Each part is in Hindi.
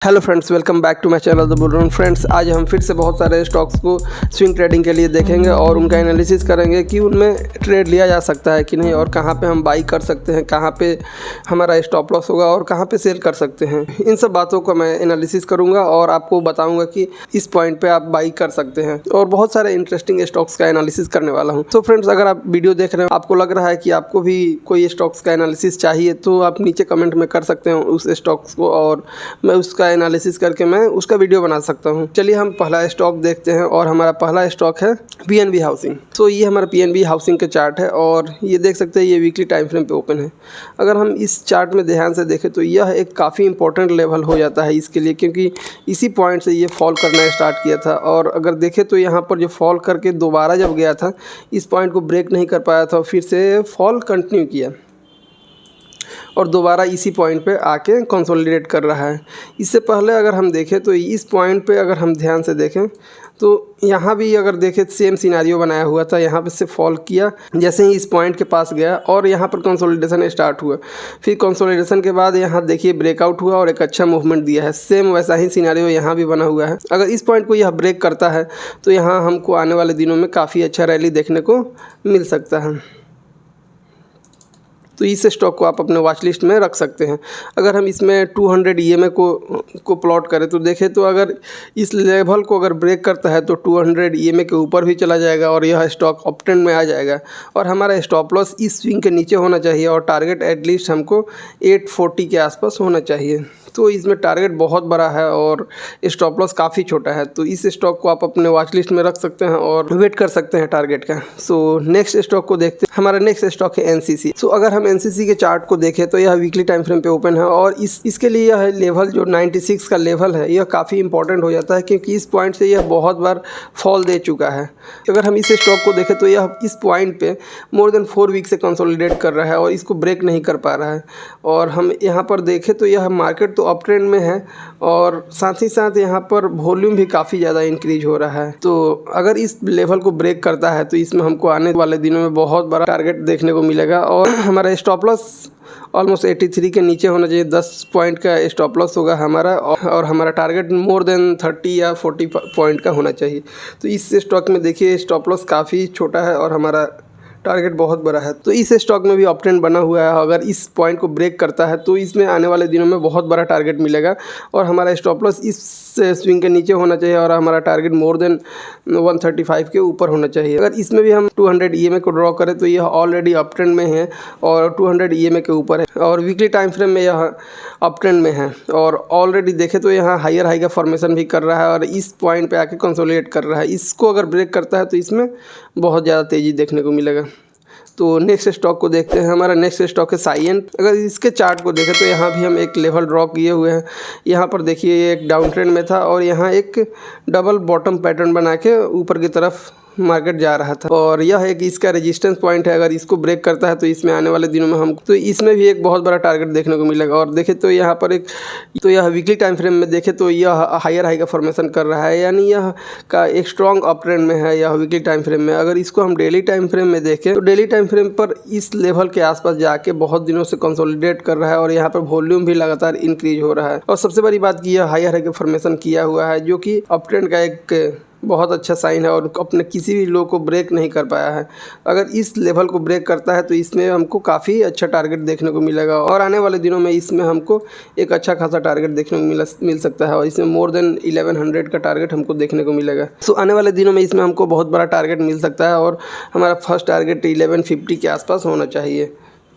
Hello friends, welcome back to my channel the Bull Run. Friends, आज हम फिर से बहुत सारे स्टॉक्स को स्विंग ट्रेडिंग के लिए देखेंगे और उनका एनालिसिस करेंगे कि उनमें ट्रेड लिया जा सकता है कि नहीं, और कहां पे हम बाई कर सकते हैं, कहां पे हमारा स्टॉप लॉस होगा और कहां पे सेल कर सकते हैं। इन सब बातों को मैं एनालिसिस करूंगा और आपको बताऊंगा कि इस पॉइंट पर आप बाई कर सकते हैं, और बहुत सारे इंटरेस्टिंग स्टॉक्स का एनालिसिस करने वाला हूँ। तो फ्रेंड्स, अगर आप वीडियो देख रहे हैं, आपको लग रहा है कि आपको भी कोई स्टॉक्स का एनालिसिस चाहिए, तो आप नीचे कमेंट में कर सकते हैं उस स्टॉक्स को, और मैं उसका एनालिसिस करके मैं उसका वीडियो बना सकता हूं। चलिए हम पहला स्टॉक देखते हैं, और हमारा पहला स्टॉक है पीएनबी हाउसिंग। तो ये हमारा पीएनबी हाउसिंग का चार्ट है, और ये देख सकते हैं ये वीकली टाइम फ्रेम पे ओपन है। अगर हम इस चार्ट में ध्यान से देखें तो यह एक काफ़ी इंपॉर्टेंट लेवल हो जाता है इसके लिए, क्योंकि इसी पॉइंट से ये फॉल करना स्टार्ट किया था। और अगर देखें तो यहाँ पर जो फॉल करके दोबारा जब गया था, इस पॉइंट को ब्रेक नहीं कर पाया था, फिर से फॉल कंटिन्यू किया और दोबारा इसी पॉइंट पे आके कंसोलिडेट कर रहा है। इससे पहले अगर हम देखें तो इस पॉइंट पे अगर हम ध्यान से देखें तो यहाँ भी अगर देखें सेम सिनारियो बनाया हुआ था। यहाँ पे से फॉल किया, जैसे ही इस पॉइंट के पास गया और यहाँ पर कंसोलिडेशन स्टार्ट हुआ। फिर कंसोलिडेशन के बाद यहाँ देखिए ब्रेकआउट हुआ और एक अच्छा मूवमेंट दिया है। सेम वैसा ही सिनारियो यहाँ भी बना हुआ है। अगर इस पॉइंट को यह ब्रेक करता है तो यहाँ हमको आने वाले दिनों में काफ़ी अच्छा रैली देखने को मिल सकता है। तो इस स्टॉक को आप अपने वॉच लिस्ट में रख सकते हैं। अगर हम इसमें 200 ईएमए को प्लॉट करें तो देखें तो अगर इस लेवल को अगर ब्रेक करता है तो 200 ईएमए के ऊपर भी चला जाएगा और यह स्टॉक अप ट्रेंड में आ जाएगा, और हमारा स्टॉप लॉस इस स्विंग के नीचे होना चाहिए, और टारगेट एटलीस्ट हमको 840 के आसपास होना चाहिए। तो इसमें टारगेट बहुत बड़ा है और स्टॉप लॉस काफ़ी छोटा है। तो इस स्टॉक को आप अपने वॉच लिस्ट में रख सकते हैं और वेट कर सकते हैं टारगेट का। सो नेक्स्ट स्टॉक को देखते हैं। हमारा नेक्स्ट स्टॉक है एनसीसी। सो अगर हम एनसीसी के चार्ट को देखें तो यह वीकली टाइम फ्रेम पे ओपन है, और इसके लिए यह लेवल जो 96 का लेवल है, यह काफ़ी इंपॉर्टेंट हो जाता है, क्योंकि इस पॉइंट से यह बहुत बार फॉल दे चुका है। अगर हम इस स्टॉक को देखें तो यह इस पॉइंट पे मोर देन 4 वीक से कंसोलिडेट कर रहा है और इसको ब्रेक नहीं कर पा रहा है। और हम यहाँ पर देखें तो यह मार्केट तो अप ट्रेंड में है, और साथ ही साथ यहाँ पर वॉल्यूम भी काफ़ी ज़्यादा इंक्रीज हो रहा है। तो अगर इस लेवल को ब्रेक करता है तो इसमें हमको आने वाले दिनों में बहुत बड़ा टारगेट देखने को मिलेगा, और हमारा स्टॉप लॉस ऑलमोस्ट 83 के नीचे होना चाहिए। 10 पॉइंट का स्टॉप लॉस होगा हमारा, और हमारा टारगेट मोर देन 30 या 40 पॉइंट का होना चाहिए। तो इस स्टॉक में देखिए स्टॉप लॉस काफ़ी छोटा है और हमारा टारगेट बहुत बड़ा है। तो इस स्टॉक में भी अप ट्रेंड बना हुआ है। अगर इस पॉइंट को ब्रेक करता है तो इसमें आने वाले दिनों में बहुत बड़ा टारगेट मिलेगा, और हमारा स्टॉप लॉस इस स्विंग के नीचे होना चाहिए, और हमारा टारगेट मोर देन 135 के ऊपर होना चाहिए। अगर इसमें भी हम 200 ईएमए को ड्रॉ करें तो यह ऑलरेडी अप ट्रेंड में है और 200 ईएमए के ऊपर है, और वीकली टाइम फ्रेम में यह अप ट्रेंड में है, और ऑलरेडी देखें तो यहाँ हायर हाई का फॉर्मेशन भी कर रहा है और इस पॉइंट पे आके कंसोलिडेट कर रहा है। इसको अगर ब्रेक करता है तो इसमें बहुत ज़्यादा तेज़ी देखने को मिलेगा। तो नेक्स्ट स्टॉक को देखते हैं। हमारा नेक्स्ट स्टॉक है साइएंट। अगर इसके चार्ट को देखें तो यहाँ भी हम एक लेवल ड्रॉ किए हुए हैं। यहाँ पर देखिए ये एक डाउन ट्रेंड में था और यहाँ एक डबल बॉटम पैटर्न बना के ऊपर की तरफ मार्केट जा रहा था, और यह एक इसका रेजिस्टेंस पॉइंट है। अगर इसको ब्रेक करता है तो इसमें आने वाले दिनों में हम तो इसमें भी एक बहुत बड़ा टारगेट देखने को मिलेगा। और देखें तो यहाँ पर तो यह वीकली टाइम फ्रेम में देखें तो यह हायर हाई का फॉर्मेशन कर रहा है, यानी यह का एक स्ट्रॉन्ग अप ट्रेंड में है यह वीकली टाइम फ्रेम में। अगर इसको हम डेली टाइम फ्रेम में देखें तो डेली टाइम फ्रेम पर इस लेवल के आसपास जाके बहुत दिनों से कंसोलिडेट कर रहा है, और यहाँ पर वॉल्यूम भी लगातार इंक्रीज हो रहा है। और सबसे बड़ी बात की यह हायर हाई का फॉर्मेशन किया हुआ है, जो कि अप ट्रेंड का एक बहुत अच्छा साइन है, और अपने किसी भी लो को ब्रेक नहीं कर पाया है। अगर इस लेवल को ब्रेक करता है तो इसमें हमको काफ़ी अच्छा टारगेट देखने को मिलेगा, और आने वाले दिनों में इसमें हमको एक अच्छा खासा टारगेट देखने को मिल सकता है, और इसमें मोर देन 1100 का टारगेट हमको देखने को मिलेगा। सो आने वाले दिनों में इसमें हमको बहुत बड़ा टारगेट मिल सकता है, और हमारा फर्स्ट टारगेट 1150 के आसपास होना चाहिए।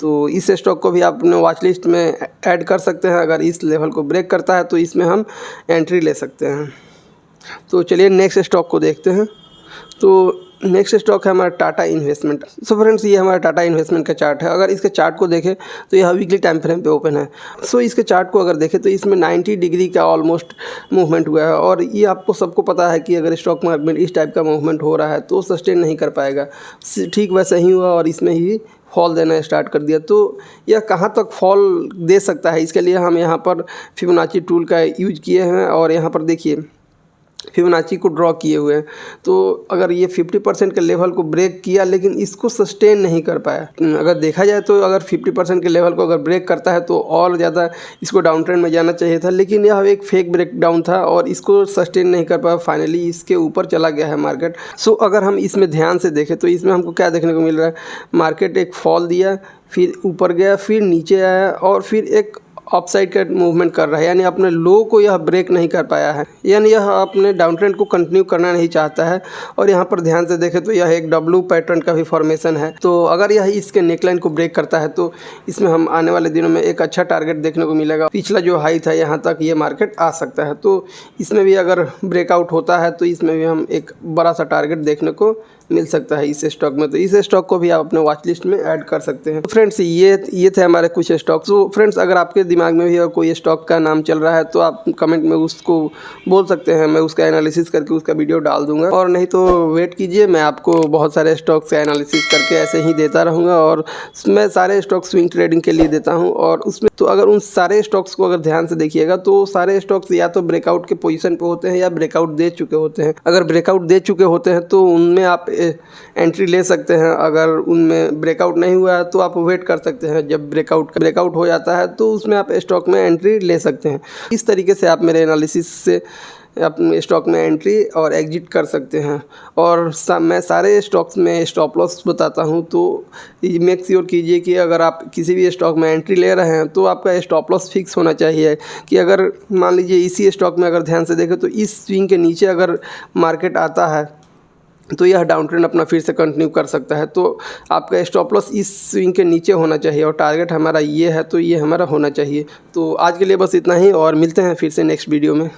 तो इस स्टॉक को भी आप अपने वॉच लिस्ट में ऐड कर सकते हैं। अगर इस लेवल को ब्रेक करता है तो इसमें हम एंट्री ले सकते हैं। तो चलिए नेक्स्ट स्टॉक को देखते हैं। तो नेक्स्ट स्टॉक है हमारा टाटा इन्वेस्टमेंट। सो फ्रेंड्स, ये हमारा टाटा इन्वेस्टमेंट का चार्ट है। अगर इसके चार्ट को देखें तो यह वीकली टाइम फ्रेम पे ओपन है। सो इसके चार्ट को अगर देखें तो इसमें 90 डिग्री का ऑलमोस्ट मूवमेंट हुआ है, और ये आपको सबको पता है कि अगर स्टॉक मार्केट में इस टाइप का मूवमेंट हो रहा है तो सस्टेन नहीं कर पाएगा। ठीक वैसा ही हुआ और इसमें ही फॉल देना स्टार्ट कर दिया। तो यह कहाँ तक फॉल दे सकता है, इसके लिए हम यहाँ पर फिबोनाची टूल का यूज किए हैं, और यहाँ पर देखिए फिबोनाची को ड्रॉ किए हुए हैं। तो अगर ये 50% के लेवल को ब्रेक किया लेकिन इसको सस्टेन नहीं कर पाया, अगर देखा जाए तो अगर 50% के लेवल को अगर ब्रेक करता है तो और ज़्यादा इसको डाउन ट्रेंड में जाना चाहिए था, लेकिन यह एक फेक ब्रेक डाउन था और इसको सस्टेन नहीं कर पाया, फाइनली इसके ऊपर चला गया है मार्केट। सो अगर हम इसमें ध्यान से देखें तो इसमें हमको क्या देखने को मिल रहा है, मार्केट एक फॉल दिया, फिर ऊपर गया, फिर नीचे आया और फिर एक अपसाइड का मूवमेंट कर रहा है, यानी अपने लो को यह ब्रेक नहीं कर पाया है, यानी यह अपने डाउन ट्रेंड को कंटिन्यू करना नहीं चाहता है। और यहाँ पर ध्यान से देखें तो यह एक डब्ल्यू पैटर्न का भी फॉर्मेशन है। तो अगर यह इसके नेकलाइन को ब्रेक करता है तो इसमें हम आने वाले दिनों में एक अच्छा टारगेट देखने को मिलेगा। पिछला जो हाई था यहाँ तक ये मार्केट आ सकता है, तो इसमें भी अगर ब्रेकआउट होता है तो इसमें भी हम एक बड़ा सा टारगेट देखने को मिल सकता है इस स्टॉक में। तो इस स्टॉक को भी आप अपने वॉच लिस्ट में ऐड कर सकते हैं। तो फ्रेंड्स ये थे हमारे कुछ स्टॉक्स। तो फ्रेंड्स अगर आपके दिमाग में भी अगर कोई स्टॉक का नाम चल रहा है तो आप कमेंट में उसको बोल सकते हैं, मैं उसका एनालिसिस करके उसका वीडियो डाल दूंगा। और नहीं तो वेट कीजिए, मैं आपको बहुत सारे स्टॉक्स का एनालिसिस करके ऐसे ही देता रहूँगा। और मैं सारे स्टॉक स्विंग ट्रेडिंग के लिए देता हूँ और उसमें तो अगर उन सारे स्टॉक्स को अगर ध्यान से देखिएगा तो सारे स्टॉक्स या तो ब्रेकआउट के पोजीशन पे होते हैं या ब्रेकआउट दे चुके होते हैं। अगर ब्रेकआउट दे चुके होते हैं तो उनमें आप एंट्री ले सकते हैं, अगर उनमें ब्रेकआउट नहीं हुआ है तो आप वेट कर सकते हैं। जब ब्रेकआउट हो जाता है तो उसमें आप स्टॉक में एंट्री ले सकते हैं। इस तरीके से आप मेरे एनालिसिस से अपने स्टॉक में एंट्री और एग्जिट कर सकते हैं। और मैं सारे स्टॉक्स में स्टॉप लॉस बताता हूं, तो मेक श्योर कीजिए कि अगर आप किसी भी स्टॉक में एंट्री ले रहे हैं तो आपका स्टॉप लॉस फिक्स होना चाहिए। कि अगर मान लीजिए इसी स्टॉक में अगर ध्यान से देखें तो इस स्विंग के नीचे अगर मार्केट आता है तो यह डाउन ट्रेंड अपना फिर से कंटिन्यू कर सकता है। तो आपका स्टॉप लॉस इस स्विंग के नीचे होना चाहिए और टारगेट हमारा ये है तो ये हमारा होना चाहिए। तो आज के लिए बस इतना ही और मिलते हैं फिर से नेक्स्ट वीडियो में।